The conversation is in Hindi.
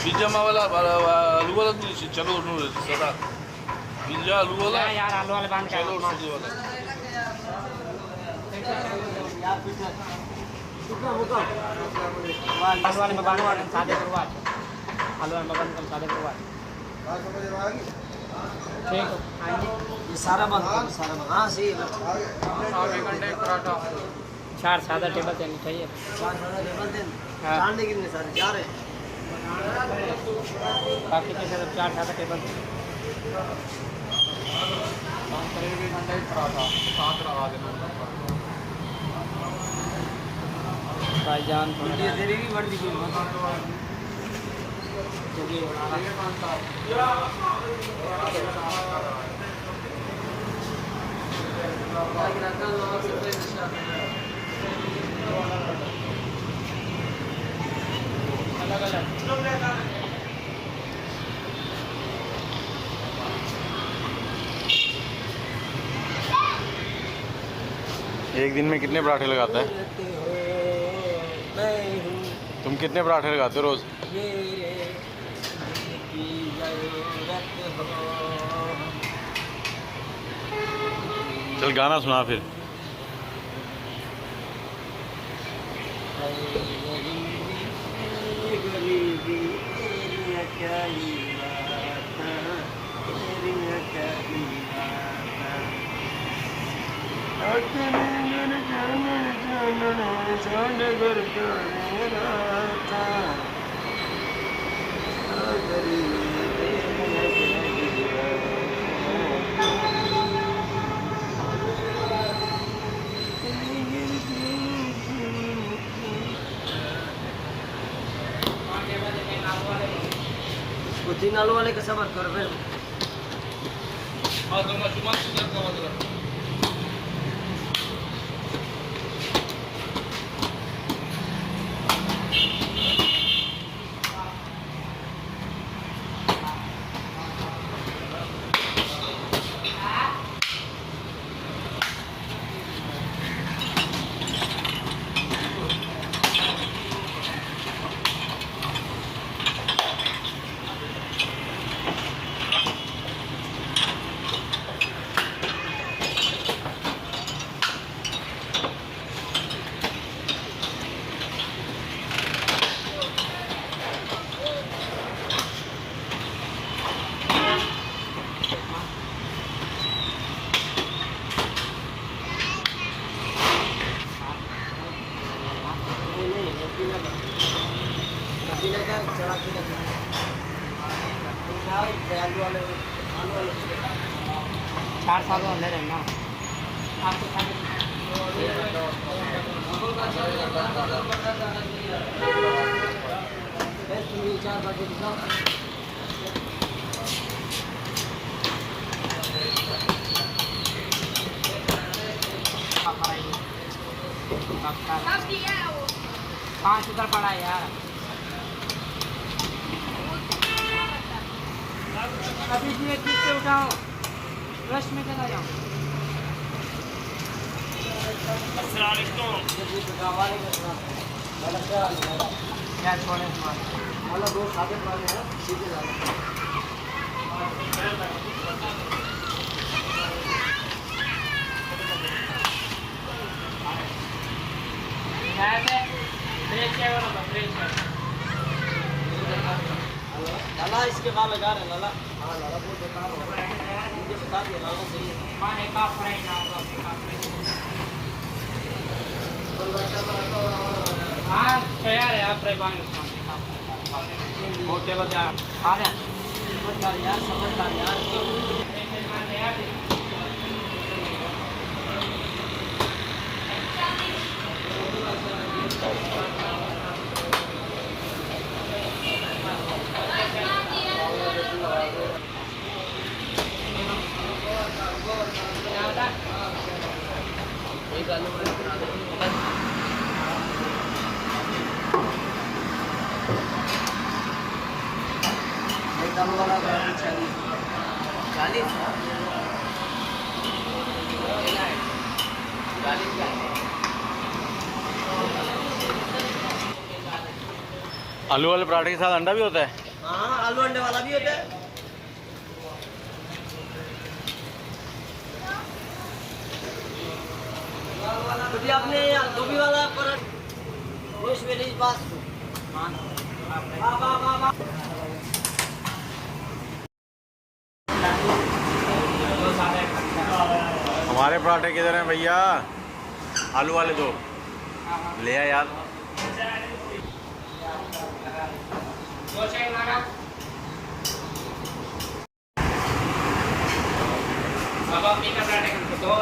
पिज्जा वाला आलू वाला चलो सदा पिज्जा आलू वाला यार आलू वाले बांध के चलो सब्जी वाला आलू वाले में बांध सादे करवा आलू वाले में बांध सादे करवा ठीक ये सारा बंद हाँ सही है। 1 घंटे पराठा 4 सादा टेबल देनी चाहिए। 4 सादा टेबल दें हाँ। जानने कितने सारे 4 है बाकी के सब 4 सादा टेबल घंटे पराठा साथ लगा देना भाईजान ये तेरी भी बढ़ दी एक दिन में कितने पराठे लगाता है? तुम कितने पराठे लगाते हो रोज? चल गाना सुना फिर। वो 3 आलू वाले का सबर कर फिर चढ़ा के आलू वाले 4 साल वाले रहना आपको तुम्हें 4 बजे दिखाओ पाँच उधर पड़ा है यार। अभी ये किससे उठाओ रश में चला जाओ। क्या छोड़े वाला 2 सादे पराठे हैं सीधे डालो लाला इसके बाद लगा रहे लाला हाँ लाला बहुत बता रहा हूँ मुझे बता दिया लाला सही है माने का फ्राई ना हाँ तैयार है आप फ्राई बन बहुत टेबल जा खा रहे हैं यार समझदार यार एक आलू वाले बना दो एक आलू वाला आलू वाले पराठे के साथ अंडा भी होता है? हाँ, आलू अंडे वाला भी होता है। कभी आपने गोभी वाला पराठा रोज मेरी बात हमारे पराठे किधर हैं भैया? आलू वाले दो ले आ यार। अब आप पराठे दो